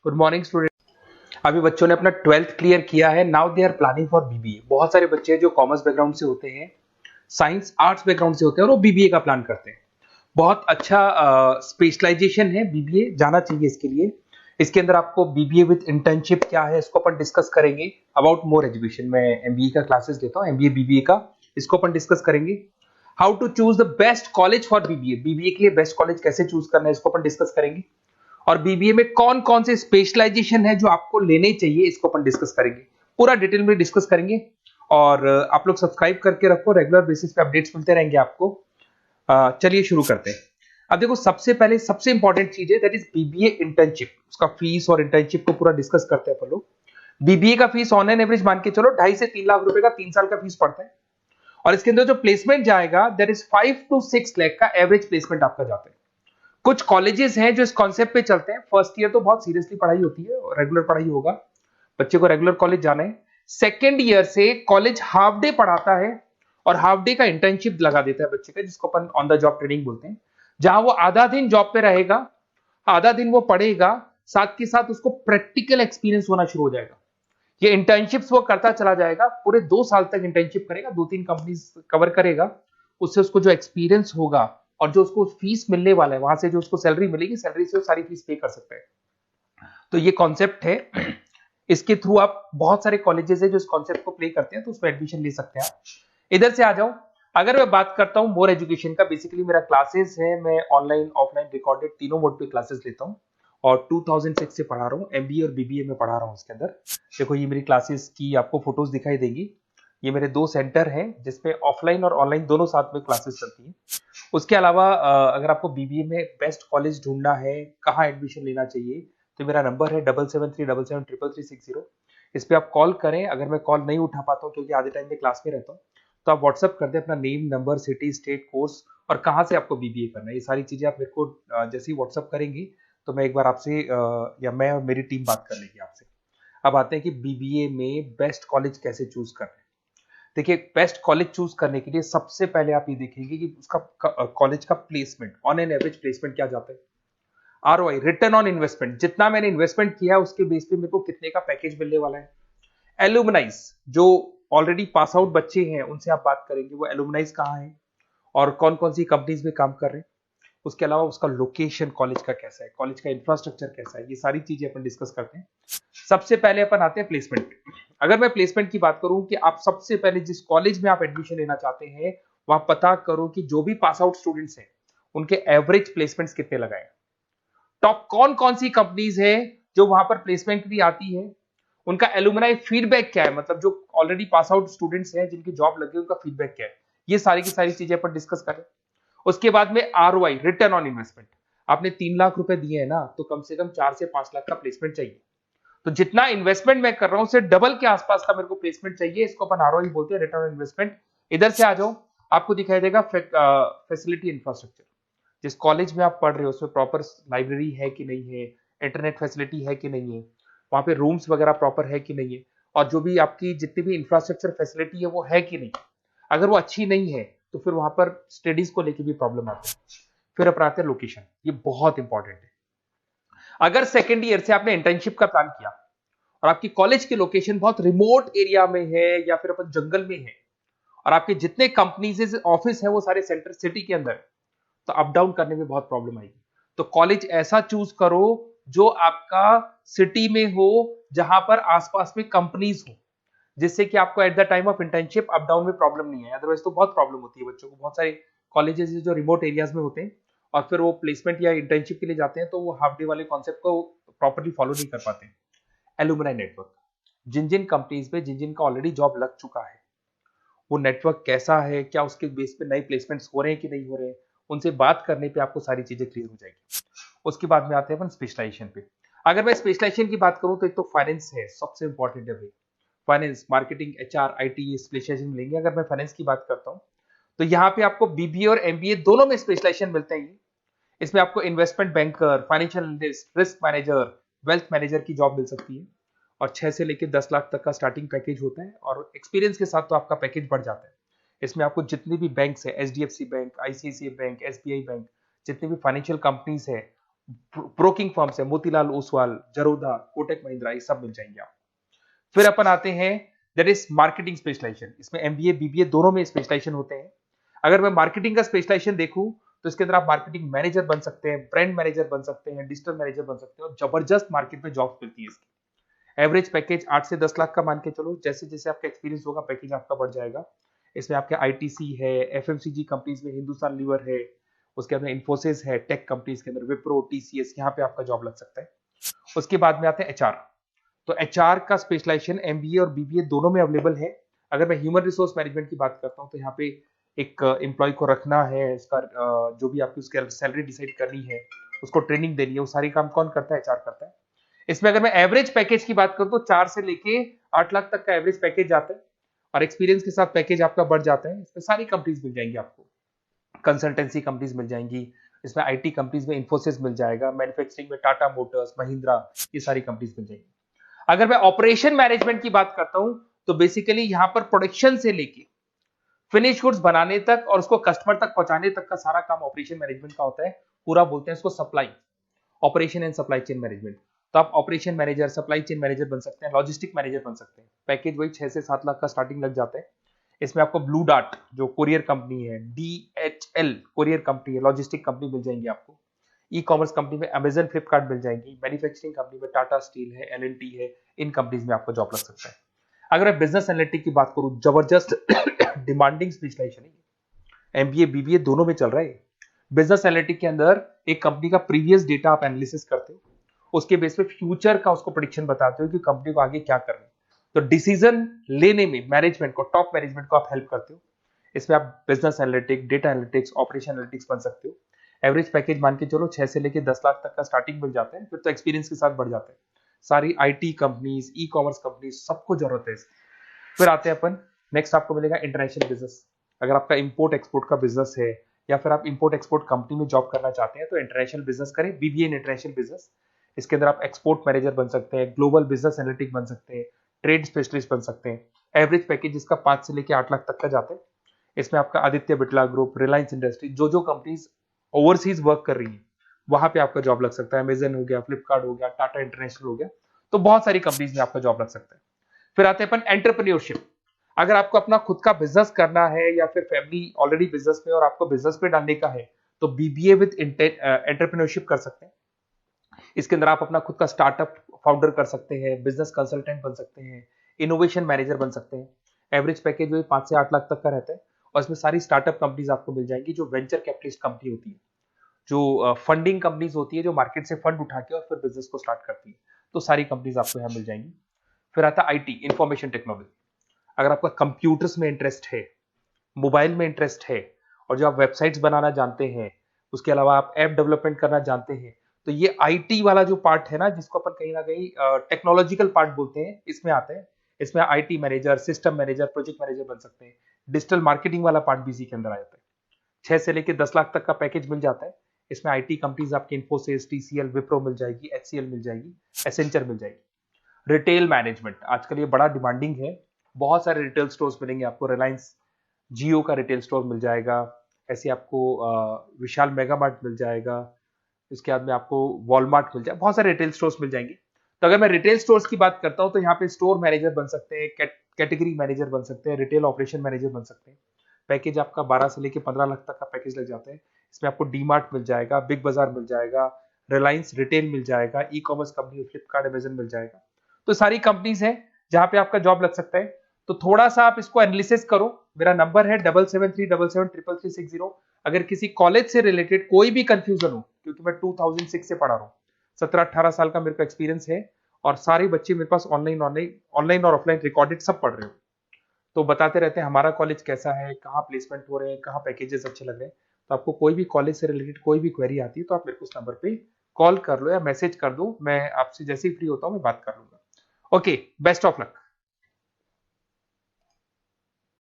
Good morning student. अभी बच्चों ने अपना 12th क्लियर किया है। Now they are planning for BBA. बहुत सारे बच्चे हैं जो कॉमर्स बैकग्राउंड से होते हैं, साइंस आर्ट्स बैकग्राउंड से होते हैं और वो बीबीए का प्लान करते हैं। बहुत अच्छा स्पेशलाइजेशन है बीबीए, जाना चाहिए इसके लिए। इसके अंदर आपको बीबीए विद इंटर्नशिप क्या है इसको अपन डिस्कस करेंगे। अबाउट मोर एजुकेशन, मैं एमबीए का क्लासेस लेता हूँ, एमबीए बीबीए का, इसको अपन डिस्कस करेंगे। How to choose the best college for BBA, BBA के लिए बेस्ट कॉलेज कैसे चूज करना है इसको अपन डिस्कस करेंगे। और बीबीए में कौन कौन से स्पेशलाइजेशन है जो आपको लेने चाहिए इसको अपन डिस्कस करेंगे, पूरा डिटेल में डिस्कस करेंगे। और आप लोग सब्सक्राइब करके रखो, रेगुलर बेसिस पे अपडेट्स मिलते रहेंगे आपको। चलिए शुरू करते हैं। अब देखो, सबसे पहले सबसे इंपॉर्टेंट चीज है दैट इज बीबीए इंटर्नशिप। उसका फीस और इंटर्नशिप को पूरा डिस्कस करते हैं अपन लोग। बीबीए का फीस ऑनलाइन एवरेज मान के चलो 2.5 से 3 लाख रुपए का 3 साल का फीस पड़ता है। और इसके अंदर जो प्लेसमेंट जाएगा दैट इज 5 to 6 लाख का एवरेज प्लेसमेंट आपका जाता है। कुछ कॉलेजेस हैं जो इस कॉन्सेप्ट पे चलते हैं। फर्स्ट ईयर तो बहुत सीरियसली पढ़ाई होती है, रेगुलर पढ़ाई होगा, बच्चे को रेगुलर कॉलेज जाना है। सेकेंड ईयर से कॉलेज हाफ डे पढ़ाता है और हाफ डे का इंटर्नशिप लगा देता है बच्चे का, जिसको अपन ऑन द जॉब ट्रेनिंग बोलते हैं, जहां वो आधा दिन जॉब पे रहेगा, आधा दिन वो पढ़ेगा, साथ के साथ उसको प्रैक्टिकल एक्सपीरियंस होना शुरू हो जाएगा। ये इंटर्नशिप्स वो करता चला जाएगा, पूरे 2 साल तक इंटर्नशिप करेगा, 2-3 कंपनीज कवर करेगा। उससे उसको जो एक्सपीरियंस होगा और जो उसको फीस मिलने वाला है, वहां से जो उसको सैलरी मिलेगी, सैलरी से वो सारी फीस पे कर सकता है। तो ये कॉन्सेप्ट है। इसके थ्रू आप, बहुत सारे कॉलेजेस है जो इस कॉन्सेप्ट को प्ले करते हैं, तो उसमें एडमिशन ले सकते हैं आप। इधर से आ जाओ। अगर मैं बात करता हूं मोर एजुकेशन का, बेसिकली मेरा क्लासेस है, मैं ऑनलाइन ऑफलाइन रिकॉर्डेड तीनों मोड पे क्लासेस लेता हूं और 2006 से पढ़ा रहा हूं। एमबीए और बीबीए में पढ़ा रहा हूं। इसके अंदर देखो, ये मेरी क्लासेस की आपको फोटोज दिखाई देंगी। ये मेरे 2 सेंटर हैं जिसमें ऑफलाइन और ऑनलाइन दोनों साथ में क्लासेस चलती हैं। उसके अलावा अगर आपको बीबीए में बेस्ट कॉलेज ढूंढना है, कहाँ एडमिशन लेना चाहिए, तो मेरा नंबर है 7737733360। इस पे आप कॉल करें। अगर मैं कॉल नहीं उठा पाता हूँ क्योंकि आधे टाइम में क्लास में रहता हूँ, तो आप व्हाट्सअप कर दें अपना name, number, city, state, course और कहाँ से आपको बीबीए करना है। ये सारी चीजें आप मेरे को जैसे ही व्हाट्सअप करेंगी तो मैं एक बार आपसे या मैं और मेरी टीम बात कर लेगी आपसे। अब आते हैं कि बीबीए में बेस्ट कॉलेज कैसे चूज करना है। देखिए, बेस्ट कॉलेज चूज करने के लिए सबसे पहले आप ये देखेंगे कि उसका कॉलेज का placement, on an average placement क्या जाता है। आरओआई, रिटर्न ऑन इन्वेस्टमेंट, जितना मैंने इन्वेस्टमेंट किया है उसके बेस पे मेरे को कितने का पैकेज मिलने वाला है। एलुमनाइज, जो ऑलरेडी पास आउट बच्चे हैं उनसे आप बात करेंगे, वो एलुमनाइज कहाँ है और कौन कौन सी कंपनीज में काम कर रहे हैं। उसके अलावा उसका लोकेशन कॉलेज का कैसा है, कॉलेज का इंफ्रास्ट्रक्चर कैसा है, ये सारी चीजें अपन डिस्कस करते हैं। सबसे पहले अपन आते हैं प्लेसमेंट पे। अगर मैं प्लेसमेंट की बात करूं कि आप सबसे पहले जिस कॉलेज में आप एडमिशन लेना चाहते हैं, वहां पता करो कि जो भी पास आउट स्टूडेंट्स हैं उनके एवरेज प्लेसमेंट्स कितने लगाए। टॉप कौन कौन सी कंपनीज है जो वहां पर प्लेसमेंट भी आती है, उनका एलुमनाई फीडबैक क्या है, मतलब जो ऑलरेडी पास आउट स्टूडेंट्स हैं जिनकी जॉब लगी उनका फीडबैक क्या है। ये सारी की सारी चीजें अपन डिस्कस करें। उसके बाद में आरओआई, रिटर्न ऑन इन्वेस्टमेंट। आपने 3 लाख रुपए दिए हैं ना, तो कम से कम 4 से 5 लाख का प्लेसमेंट चाहिए। तो जितना इन्वेस्टमेंट मैं कर रहा हूं उससे डबल के आसपास का मेरे को प्लेसमेंट चाहिए। इसको अपन आरओआई बोलते हैं, रिटर्न ऑन इन्वेस्टमेंट। इधर से आ जाओ, आपको दिखाई देगा फैसिलिटी इंफ्रास्ट्रक्चर। जिस कॉलेज में आप पढ़ रहे हो उसमें प्रॉपर लाइब्रेरी है कि नहीं है, इंटरनेट फैसिलिटी है कि नहीं है, वहां पे रूम्स वगैरह प्रॉपर है कि नहीं है, और जो भी आपकी जितनी भी इंफ्रास्ट्रक्चर फैसिलिटी है वो है कि नहीं। अगर वो अच्छी नहीं है तो फिर वहां पर स्टडीज को लेकर भी प्रॉब्लम आती है। फिर अपनाते हैं लोकेशन, ये बहुत इंपॉर्टेंट है। अगर सेकेंड ईयर से आपने इंटर्नशिप का प्लान किया और आपकी कॉलेज की लोकेशन बहुत रिमोट एरिया में है या फिर अपन जंगल में है और आपके जितने कंपनीज ऑफिस है वो सारे सेंटर सिटी के अंदर, तो अप डाउन करने में बहुत प्रॉब्लम आएगी। तो कॉलेज ऐसा चूज करो जो आपका सिटी में हो, जहां पर आसपास में कंपनीज हो, जिससे कि आपको at the time of internship up down में प्रॉब्लम नहीं है। अदरवाइज तो बहुत प्रॉब्लम होती है बच्चों को। बहुत सारे कॉलेजेस जो रिमोट एरियाज में होते हैं और फिर वो प्लेसमेंट या इंटर्नशिप के लिए जाते हैं तो वो हाफ डे वाले कॉन्सेप्ट को प्रॉपरली फॉलो नहीं कर पाते। एलुमनाई नेटवर्क, जिन जिन कंपनीज में जिन जिन का ऑलरेडी जॉब लग चुका है, वो नेटवर्क कैसा है, क्या उसके बेस पे नए प्लेसमेंट्स हो रहे हैं कि नहीं हो रहे हैं, उनसे बात करने पे आपको सारी चीजें क्लियर हो जाएगी। उसके बाद में आते हैं अपन स्पेशलाइजेशन पे। अगर मैं स्पेशलाइजेशन की बात करूं तो एक तो फाइनेंस है, सबसे इंपॉर्टेंट है भाई। Finance, marketing, HR, IT specialisation लेंगे। अगर मैं फाइनेंस की बात करता हूं तो यहाँ पे आपको बीबीए और एमबीए दोनों में स्पेशलाइजेशन मिलते हैं। इसमें आपको investment banker, financial analyst, risk manager, wealth manager की जॉब मिल सकती है और 6 से लेकर 10 लाख तक का स्टार्टिंग पैकेज होता है और एक्सपीरियंस के साथ तो आपका पैकेज बढ़ जाता है। इसमें आपको जितनी भी बैंक्स है, HDFC bank, ICICI bank, SBI bank, जितनी भी फाइनेंशियल कंपनीज है, ब्रोकिंग फर्म्स है, मोतीलाल ओसवाल, जरोधा, कोटक महिंद्रा, ये सब मिल जाएंगे आप। फिर अपन आते हैं दैट इज मार्केटिंग स्पेशलाइजेशन। इसमें एमबीए बीबीए दोनों में स्पेशलाइजेशन होते हैं। अगर मैं मार्केटिंग का स्पेशलाइजेशन देखूं तो इसके अंदर आप मार्केटिंग मैनेजर बन सकते हैं, ब्रांड मैनेजर बन सकते हैं, डिजिटल मैनेजर बन सकते हैं, और जबरदस्त मार्केट में जॉब मिलती है इसकी। एवरेज पैकेज 8 से 10 लाख का मान के चलो। जैसे जैसे आपका एक्सपीरियंस होगा पैकेज आपका बढ़ जाएगा। इसमें आपके आईटीसी है, एफएमसीजी कंपनीज में हिंदुस्तान लीवर है, उसके अंदर इन्फोसिस है, टेक कंपनीज के अंदर विप्रो, टीसीएस, यहाँ पे आपका जॉब लग सकता है। उसके बाद में आते हैं एचआर। तो एचआर का स्पेशलाइजेशन एमबीए और बीबीए दोनों में अवेलेबल है। अगर मैं ह्यूमन रिसोर्स मैनेजमेंट की बात करता हूँ तो यहाँ पे एक एम्प्लॉय को रखना है, इसका जो भी आपकी उसकी सैलरी डिसाइड करनी है, उसको ट्रेनिंग देनी है, वो सारी काम कौन करता है? एचआर करता है। इसमें अगर मैं एवरेज पैकेज की बात करूं तो 4 से लेके 8 लाख तक का एवरेज पैकेज जाता है, और एक्सपीरियंस के साथ पैकेज आपका बढ़ जाता है। इसमें सारी कंपनीज मिल जाएंगी आपको, कंसल्टेंसी कंपनीज मिल जाएंगी, इसमें आईटी कंपनीज में इन्फोसिस मिल जाएगा, मैन्युफैक्चरिंग में टाटा मोटर्स, महिंद्रा, ये सारी कंपनीज मिल जाएंगी। अगर मैं ऑपरेशन मैनेजमेंट की बात करता हूं तो बेसिकली यहां पर प्रोडक्शन से लेके फिनिश गुड्स बनाने तक और उसको कस्टमर तक पहुंचाने तक का सारा काम ऑपरेशन मैनेजमेंट का होता है। पूरा बोलते हैं इसको supply, operation and supply chain management. तो आप operation manager, supply chain manager बन सकते हैं, लॉजिस्टिक मैनेजर बन सकते हैं। पैकेज वही 6 से 7 लाख का स्टार्टिंग लग जाता है। इसमें आपको ब्लू डार्ट जो कोरियर कंपनी है, डीएचएल कोरियर कंपनी है, लॉजिस्टिक कंपनी मिल जाएंगी आपको। ई कॉमर्स कंपनी में अमेजन, फ्लिपकार्ट मिल जाएंगी। मैन्युफैक्चरिंग कंपनी में टाटा स्टील है, एलएनटी है, इन कंपनीज में आपको जॉब लग सकता है। अगर मैं बिजनेस एनालिटिक की बात करूं, जबरदस्त डिमांडिंग स्पेशलाइजेशन है, एमबीए बीबीए दोनों में चल रहा है। बिजनेस एनालिटिक के अंदर एक कंपनी का प्रीवियस डेटा आप एनालिसिस करते हो, उसके बेस पे फ्यूचर का उसको प्रेडिक्शन बताते हो कि कंपनी को आगे क्या करना है। तो डिसीजन लेने में मैनेजमेंट को, टॉप मैनेजमेंट को आप हेल्प करते हो। इसमें आप business analytic, data analytics, operation analytics बन सकते हो। एवरेज पैकेज मान के चलो 6 से लेके 10 लाख तक का स्टार्टिंग मिल जाता है, फिर तो एक्सपीरियंस के साथ बढ़ जाता है। सारी IT companies, e commerce companies, सबको जरूरत है। फिर आते हैं अपन, नेक्स्ट आपको मिलेगा इंटरनेशनल बिजनेस। अगर आपका इंपोर्ट एक्सपोर्ट का बिजनेस है या फिर आप इंपोर्ट एक्सपोर्ट कंपनी में जॉब करना चाहते हैं तो इंटरनेशनल बिजनेस करें, बीबीए इन इंटरनेशनल बिजनेस। इसके अंदर आप एक्सपोर्ट मैनेजर बन सकते हैं, ग्लोबल बिजनेस एनालिटिक बन सकते हैं, ट्रेड स्पेशलिस्ट बन सकते हैं। एवरेज पैकेज इसका 5 से लेकर 8 लाख तक का जाता है। इसमें आपका आदित्य बिरला ग्रुप, रिलायंस इंडस्ट्री, जो जो कंपनीज ओवरसीज वर्क कर रही है वहां पे आपका जॉब लग सकता है। अमेजन हो गया, फ्लिपकार्ट हो गया, टाटा इंटरनेशनल हो गया, तो बहुत सारी कंपनीज में आपका जॉब लग सकता है। फिर आते हैं अपन एंटरप्रेन्योरशिप। अगर आपको अपना खुद का बिजनेस करना है या फिर फैमिली ऑलरेडी बिजनेस में और आपको बिजनेस पे डालने का है तो बीबीए विद एंटरप्रेन्योरशिप कर सकते हैं। इसके अंदर आप अपना खुद का स्टार्टअप फाउंडर कर सकते हैं, बिजनेस कंसल्टेंट बन सकते हैं, इनोवेशन मैनेजर बन सकते हैं। एवरेज पैकेज वही 5 से 8 लाख तक का रहता है, और इसमें सारी स्टार्टअप कंपनीज आपको मिल जाएंगी जो वेंचर कैपिटलिस्ट कंपनी होती है, जो फंडिंग कंपनीज होती है, जो मार्केट से फंड उठा के और फिर बिजनेस को स्टार्ट करती है। तो सारी कंपनीज आपको यहाँ मिल जाएंगी। फिर आता है आईटी, इंफॉर्मेशन टेक्नोलॉजी। अगर आपका कंप्यूटर्स में इंटरेस्ट है, मोबाइल में इंटरेस्ट है, और जो आप वेबसाइट्स बनाना जानते हैं, उसके अलावा आप ऐप डेवलपमेंट करना जानते हैं, तो ये आईटी वाला जो पार्ट है ना, जिसको अपन कहीं ना कहीं टेक्नोलॉजिकल पार्ट बोलते हैं, इसमें आते हैं। इसमें IT manager, system manager, project manager बन सकते हैं। डिजिटल मार्केटिंग वाला पार्ट भी इसी के अंदर आ जाता है। 6 से लेकर 10 लाख तक का पैकेज मिल जाता है। इसमें आईटी कंपनीज आपके इन्फोसिस, टीसीएल, विप्रो मिल जाएगी, एचसीएल मिल जाएगी, एसेंचर मिल जाएगी। रिटेल मैनेजमेंट आजकल ये बड़ा डिमांडिंग है। बहुत सारे रिटेल स्टोर्स मिलेंगे आपको। रिलायंस जियो का रिटेल स्टोर मिल जाएगा, ऐसे आपको विशाल मेगा मार्ट मिल जाएगा, इसके बाद में आपको वॉलमार्ट मिल जाएगा, बहुत सारे रिटेल स्टोर्स मिल जाएंगे। तो अगर मैं रिटेल स्टोर्स की बात करता हूं तो यहाँ पे स्टोर मैनेजर बन सकते हैं, कैटेगरी मैनेजर बन सकते हैं, रिटेल ऑपरेशन मैनेजर बन सकते हैं। पैकेज आपका 12 से लेकर 15 लाख तक का पैकेज लग जाता है। इसमें आपको डी मार्ट मिल जाएगा, बिग बाजार मिल जाएगा, रिलायंस रिटेल मिल जाएगा, e commerce company Flipkart, Amazon मिल जाएगा। तो सारी कंपनीज है जहां पे आपका जॉब लग सकता है। तो थोड़ा सा आप इसको एनालिसिस करो। मेरा नंबर है 7737733360। अगर किसी कॉलेज से रिलेटेड कोई भी कंफ्यूजन हो, क्योंकि मैं 2006 से पढ़ा रहा हूँ, 17-18 साल का मेरे को एक्सपीरियंस है, और सारे बच्चे मेरे पास ऑनलाइन और ऑफलाइन रिकॉर्डेड सब पढ़ रहे हो, तो बताते रहते हैं हमारा कॉलेज कैसा है, कहाँ प्लेसमेंट हो रहे हैं, कहाँ पैकेजेस अच्छे लग रहे हैं। तो आपको कोई भी कॉलेज से रिलेटेड कोई भी क्वेरी आती है तो आप मेरे को उस नंबर पे कॉल कर लो या मैसेज कर दो, मैं आपसे जैसे ही फ्री होता हूँ मैं बात कर लूंगा। Okay, best of luck.